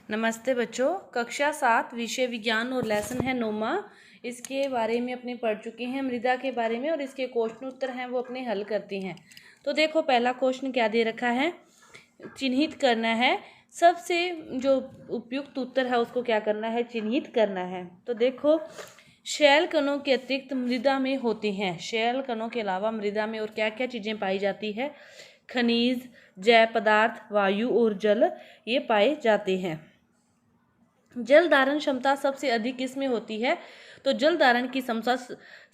नमस्ते बच्चों। कक्षा 7 विषय विज्ञान और लेसन है 9वां। इसके बारे में अपने पढ़ चुके हैं मृदा के बारे में, और इसके क्वेश्चन उत्तर हैं वो अपने हल करते हैं। तो देखो पहला क्वेश्चन क्या दे रखा है, चिन्हित करना है। सबसे जो उपयुक्त उत्तर है उसको क्या करना है, चिन्हित करना है। तो देखो शैल कणों के अतिरिक्त मृदा में होते हैं, शैल कणों के अलावा मृदा में और क्या क्या चीजें पाई जाती है, खनिज, जैव पदार्थ, वायु और जल ये पाए जाते हैं। जल धारण क्षमता सबसे अधिक किसमें होती है, तो जल धारण की क्षमता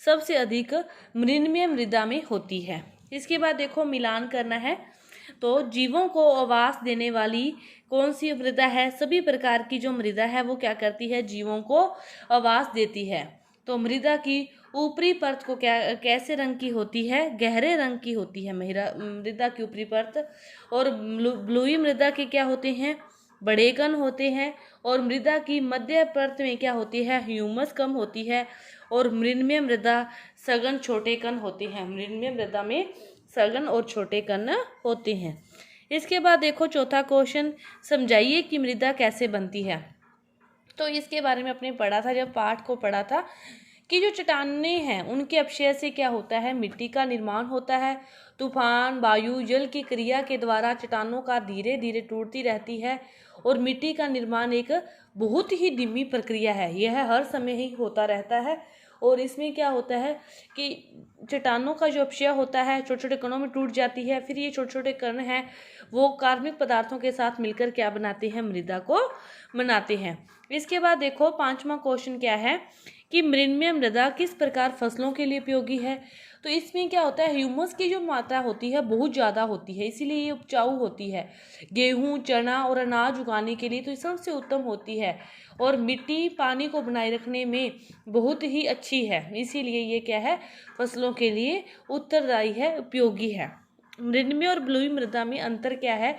सबसे अधिक मृण्मय मृदा में होती है। इसके बाद देखो मिलान करना है। तो जीवों को आवास देने वाली कौन सी मृदा है, सभी प्रकार की जो मृदा है वो क्या करती है, जीवों को आवास देती है। तो मृदा की ऊपरी परत को क्या कैसे रंग की होती है, गहरे रंग की होती है मृदा की ऊपरी परत। और ब्लूई मृदा के क्या होते हैं, बड़े कण होते हैं। और मृदा की मध्य परत में क्या होती है, ह्यूमस कम होती है। और मृण्मय मृदा सघन छोटे कण होते हैं, मृण्मय मृदा में सघन और छोटे कण होते हैं। इसके बाद देखो चौथा क्वेश्चन, समझाइए कि मृदा कैसे बनती है। तो इसके बारे में अपने पढ़ा था, जब पाठ को पढ़ा था कि जो चट्टानें हैं उनके अपक्षय से क्या होता है, मिट्टी का निर्माण होता है। तूफान, वायु, जल की क्रिया के द्वारा चट्टानों का धीरे धीरे टूटती रहती है। और मिट्टी का निर्माण एक बहुत ही धीमी प्रक्रिया है, यह हर समय ही होता रहता है। और इसमें क्या होता है कि चट्टानों का जो अपक्षय होता है छोटे छोटे कणों में टूट जाती है। फिर ये छोटे छोटे कण हैं वो कार्बनिक पदार्थों के साथ मिलकर क्या बनाते हैं, मृदा को बनाते हैं। इसके बाद देखो पांचवा क्वेश्चन क्या है कि मृण्मय मृदा किस प्रकार फसलों के लिए उपयोगी है। तो इसमें क्या होता है, ह्यूमस की जो मात्रा होती है बहुत ज़्यादा होती है, इसीलिए ये उपजाऊ होती है। गेहूं, चना और अनाज उगाने के लिए तो सबसे उत्तम होती है। और मिट्टी पानी को बनाए रखने में बहुत ही अच्छी है, इसीलिए ये क्या है, फसलों के लिए उत्तरदायी है, उपयोगी है। मृण्मय और ब्लूई मृदा में अंतर क्या है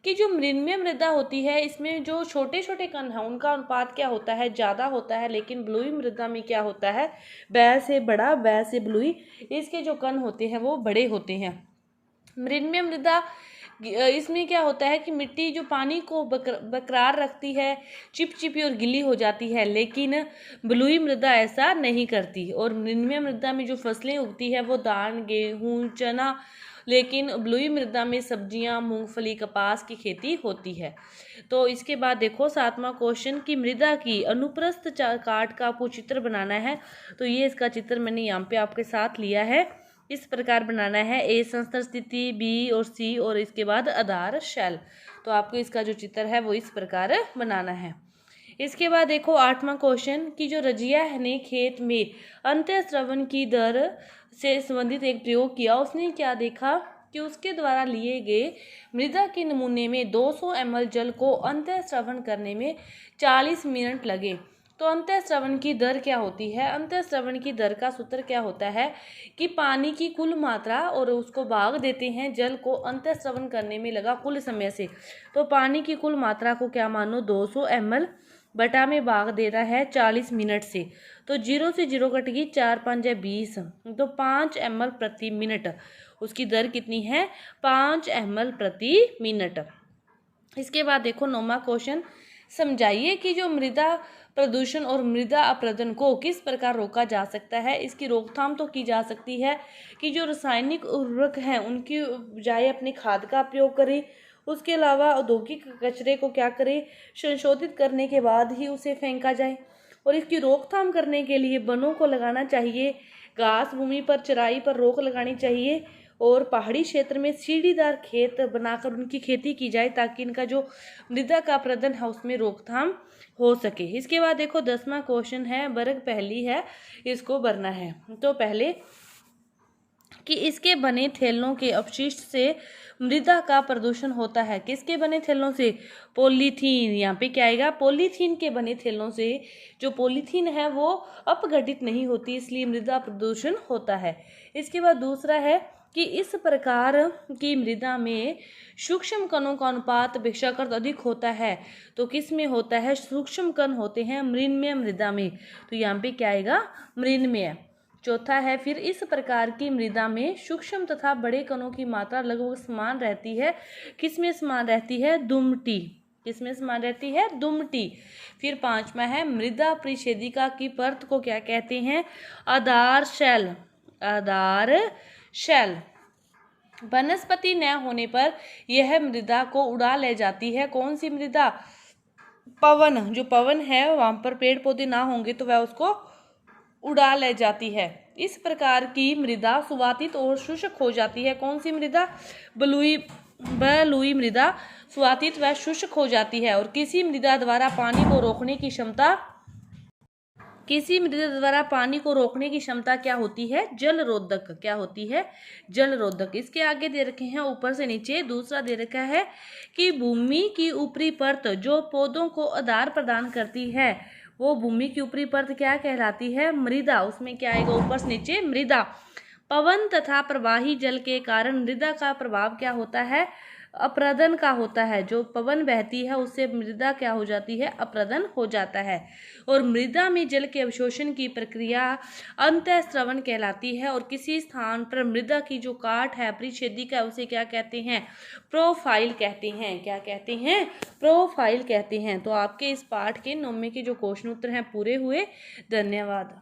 कि जो मृण्मय मृदा होती है इसमें जो छोटे छोटे कण हैं उनका अनुपात क्या होता है, ज़्यादा होता है। लेकिन ब्लूई मृदा में क्या होता है, बै से बड़ा, बै से ब्लूई, इसके जो कण होते हैं वो बड़े होते हैं। मृण्मय मृदा इसमें क्या होता है कि मिट्टी जो पानी को बरकरार रखती है, चिपचिपी और गिल्ली हो जाती है। लेकिन ब्लूई मृदा ऐसा नहीं करती। और मृण्मय मृदा में जो फसलें उगती है वो धान, गेहूँ, चना, लेकिन ब्लूई मृदा में सब्जियां, मूंगफली, कपास की खेती होती है। तो इसके बाद देखो सातवां क्वेश्चन की मृदा की अनुप्रस्थ काट का आपको चित्र बनाना है। तो ये इसका चित्र मैंने यहाँ पे आपके साथ लिया है, इस प्रकार बनाना है। ए संस्तर स्थिति, बी और सी, और इसके बाद आधार शैल। तो आपको इसका जो चित्र है वो इस प्रकार बनाना है। इसके बाद देखो आठवां क्वेश्चन की जो रजिया ने खेत में अंतःस्रवण की दर से संबंधित एक प्रयोग किया। उसने क्या देखा कि उसके द्वारा लिए गए मृदा के नमूने में 200 ml जल को अंतःस्रवण करने में 40 मिनट लगे। तो अंतःस्रवण की दर क्या होती है, अंतःस्रवण की दर का सूत्र क्या होता है कि पानी की कुल मात्रा और उसको भाग देते हैं जल को अंतःस्रवण करने में लगा कुल समय से। तो पानी की कुल मात्रा को क्या मानो, 200 ml बटा में भाग दे रहा है 40 मिनट से। तो 0 से 0 कट गई, 4 5 है 20, तो 5 ml प्रति मिनट उसकी दर कितनी है, 5 ml प्रति मिनट। इसके बाद देखो 9वां क्वेश्चन, समझाइए कि जो मृदा प्रदूषण और मृदा अपरदन को किस प्रकार रोका जा सकता है। इसकी रोकथाम तो की जा सकती है कि जो रासायनिक उर्वरक हैं उनकी बजाय अपनी खाद का प्रयोग करें। उसके अलावा औद्योगिक कचरे को क्या करें, संशोधित करने के बाद ही उसे फेंका जाए। और इसकी रोकथाम करने के लिए वनों को लगाना चाहिए, घास भूमि पर चराई पर रोक लगानी चाहिए। और पहाड़ी क्षेत्र में सीढ़ीदार खेत बनाकर उनकी खेती की जाए ताकि इनका जो मृदा का अपरदन है उसमें रोकथाम हो सके। इसके बाद देखो 10वां क्वेश्चन है, वर्ग पहली है, इसको भरना है। तो पहले कि इसके बने थैलों के अपशिष्ट से मृदा का प्रदूषण होता है। किसके बने थैलों से, पॉलीथीन। यहाँ पे क्या आएगा, पॉलीथीन के बने थैलों से। जो पॉलीथीन है वो अपघटित नहीं होती, इसलिए मृदा प्रदूषण होता है। इसके बाद दूसरा है कि इस प्रकार की मृदा में सूक्ष्म कणों का अनुपात अपेक्षाकृत अधिक होता है। तो किस में होता है, सूक्ष्म कण होते हैं मृण्मय मृदा में। तो यहाँ पे क्या आएगा, मृण्मय। चौथा है फिर इस प्रकार की मृदा में सूक्ष्म तथा बड़े कणों की मात्रा लगभग समान रहती है। किस में समान रहती है, दुमटी। किसमें समान रहती है? दुमटी। फिर 5वां है मृदा परिच्छेदिका की परत को क्या कहते हैं? आधार शैल। आधार शैल। वनस्पति न होने पर यह मृदा को उड़ा ले जाती है। कौन सी मृदा? पवन। जो पवन है वहां पर पेड़ पौधे ना होंगे तो वह उसको उड़ा ले जाती है। इस प्रकार की मृदा सुवातित और शुष्क हो जाती है। कौन सी मृदा? बलुई मृदा सुवातित व शुष्क हो जाती है। और किसी मृदा द्वारा पानी को रोकने की क्षमता क्या होती है? जलरोधक। क्या होती है? जलरोधक। इसके आगे दे रखे हैं ऊपर से नीचे। दूसरा दे रखा है कि भूमि की ऊपरी परत जो पौधों को आधार प्रदान करती है, वो भूमि की ऊपरी परत क्या कहलाती है? मृदा। उसमें क्या आएगा? ऊपर से नीचे मृदा। पवन तथा प्रवाही जल के कारण मृदा का प्रभाव क्या होता है? अप्रदन का होता है। जो पवन बहती है उससे मृदा क्या हो जाती है? अप्रदन हो जाता है। और मृदा में जल के अवशोषण की प्रक्रिया अंतःस्रवण कहलाती है। और किसी स्थान पर मृदा की जो काट है, परिच्छेदिका, उसे क्या कहते हैं? प्रोफाइल कहते हैं। क्या कहते हैं? प्रोफाइल कहते हैं। तो आपके इस पाठ के 9वें के जो क्वेश्चन उत्तर हैं पूरे हुए। धन्यवाद।